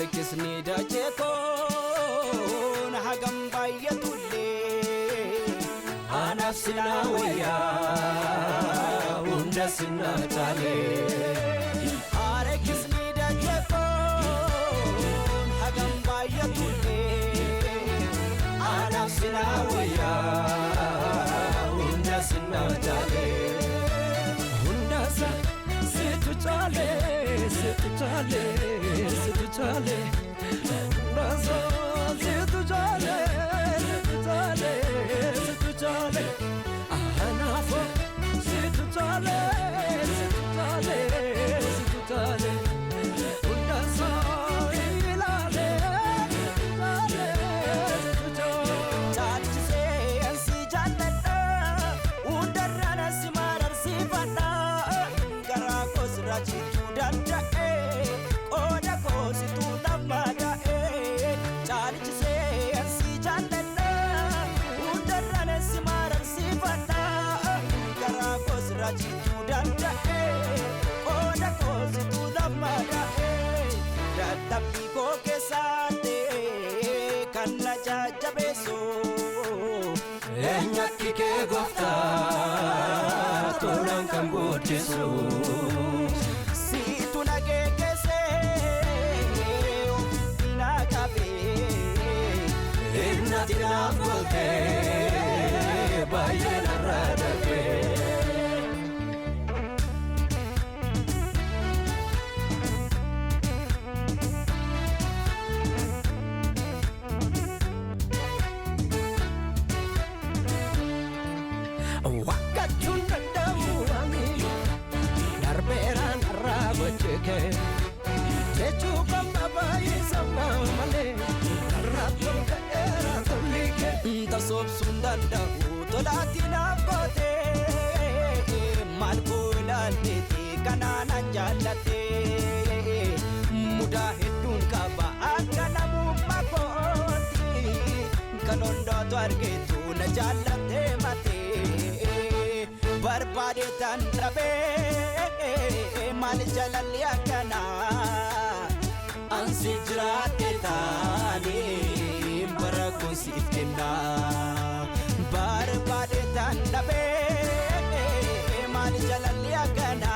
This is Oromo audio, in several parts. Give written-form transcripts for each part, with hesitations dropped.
harkisni dachee koon hagam baay'atullee anaaf sinaa wayyaa hunda sinaa taalee harkisni dachee koon hagam baay'atullee anaaf sinaa wayyaa hunda sinaa taalee situ chale situ chale situ chale nazo situ chale situ chale situ chale anafo situ chale situ chale situ chale nazo ilale chale situ chale chachise ansi jannata udarana simarar sifata Rajitu danda'e qooda koositu nammada'e caalchisee ansi jaalladha hundarraan si mararsiifadha garaa koos rajitu danda'e qooda koositu nammada'e dadhabbii koo keessaatti kan na jajjabeessu eenyatti kee gooftaa tolaan kan booddeessu situ nageeggeessee ofina qabee innati naaf goltee baay'ee narraa darbee Jechu kama bayi sama male Ratul ka era tolike Tasob sundanda utolati na kote Malko lalete kanana jalate Muda hedun kaba akana mupakoti Kanondo tuargetu na jalate mate Barbade tanrabe mal jalali akana ansi jiraate taane barakoo siif kenna barbaade tannabe mal jalali akana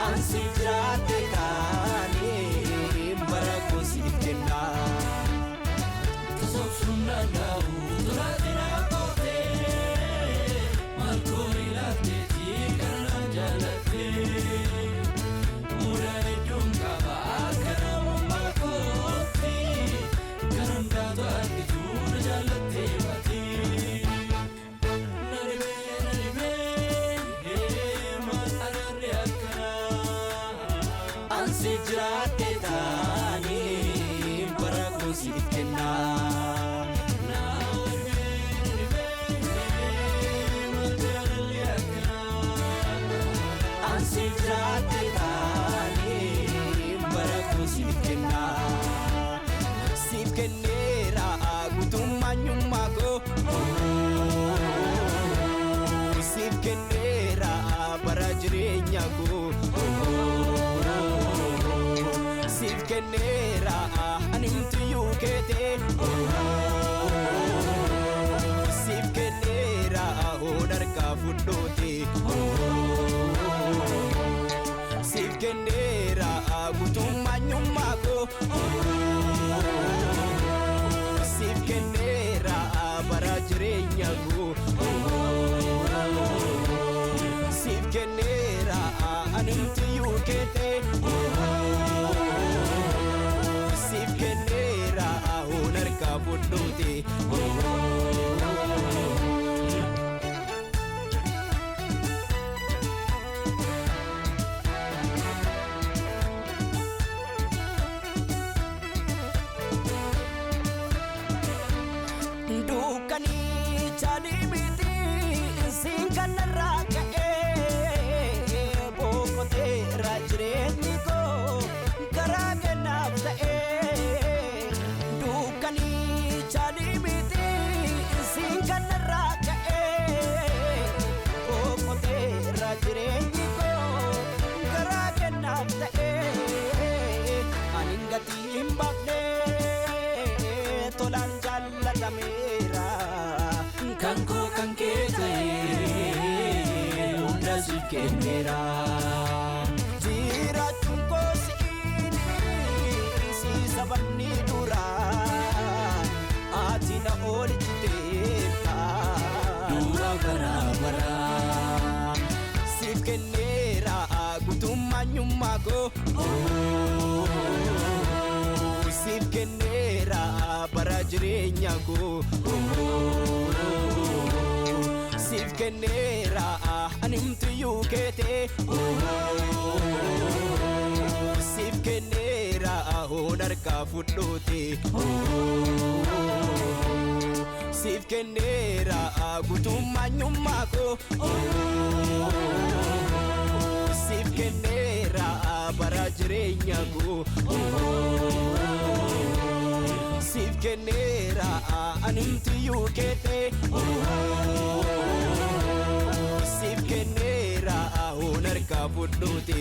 ansi jiraate taane barakoo siif kenna tasawuf sunnaadhaa uturaatira kote malkoo ilaateti kanaan jaalate Mura hedduun qaba akkana mammaa kooti Kanan daatu argitu na jaalattee baati Na dhibee maal ararre akkana Ansi jiraate taane barakoo siif kenna Sijate tani barakoo siif kenna siif kenneera guutummaa nyummaa koo siif kenneera bara jireenya koo siif kenneera ani mtuyyuu keetee siif kenneera harkaa fudhoote siif kenneera guutummaa nyummaa koo siif kenneera bara jireenya koo siif kenneera ani mtuyyuu keetee siif kenneera harkaa fudhoote kenneera jiraachuun koo si sabanni dura ati na oolchiteetta dura bara siif kenneera guutummaanyummaa koo siif kenneera bara jireenya koo siif kenneera animtiyyuu keete siif kenneera hoon harkaa fudhoote siif kenneera guutummaanyummaa koo siif kenneera bara jireenya koo siif kenneera animtiyyuu keete siif kenneera hoon harkaa fudhoote